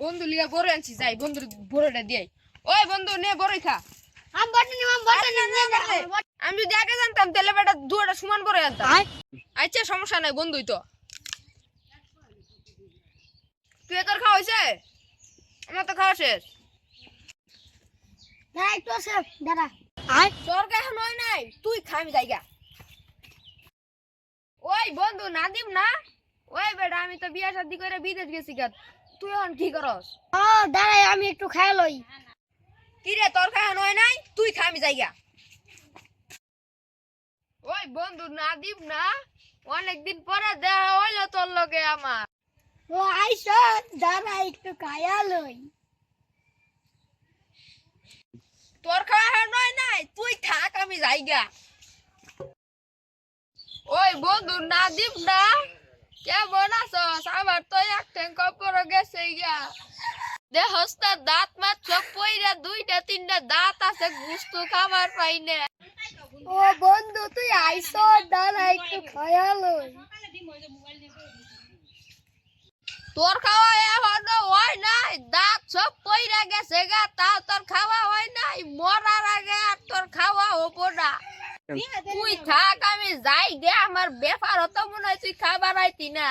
বন্ধু লিগা বড় আনছি যাই বন্ধুর বড়টা দিই। ওই বন্ধু নে বড়ই খা। আমি যদি আগে জানতাম তাহলে বেটা দুটা সমান বড় আনতাম। আচ্ছা সমস্যা নাই বন্ধুই তো। তুই তোর খাওয়া হয়েছে? আমার তো খাওয়া শেষ। তোর কা এখন হয় নাই, তুই খা আমি যাইগা। ওই বন্ধু নাদিম না? ওই বেটা আমি তো বিয়া শাদি করে বিদেশ গেছি গা। তুই এখন কি করস? দাঁড়াই আমি একটু খাই লই। কি রে তোর খা এখন হয় নাই, তুই খা আমি যাইগা। ওই বন্ধু নাদিম না? অনেকদিন পরে দেখা হইলো তোর লগে আমার। ও আইস, দাঁড়াই একটু খাইয়া লই। তোর খাওয়া এখন হয় নাই, তুই থাক আমি যাইগা। ওই বন্ধু নাদিম না? কেমন আছস? আমার তো এক ঠ্যাং কপর গেছে গা। দেহস না দাঁত মাত সব পইরা দুইটা তিনটা দাঁত আছে গুস্তু খাবার পাই না। ও বন্ধু তুই আইস, দাঁড়াই একটু খাইয়া লই। তোর খাওয়া এখনো হয় নাই, দাঁত সব পইরা গেছে গা, তাও তোর খাওয়া হয় নাই। মরার আগে আর তোর খাওয়া হবো না। তুই থাক আমি যাই গে, আমার ব্যাপার হতো মনে হয় তুই খাবার আইতি না।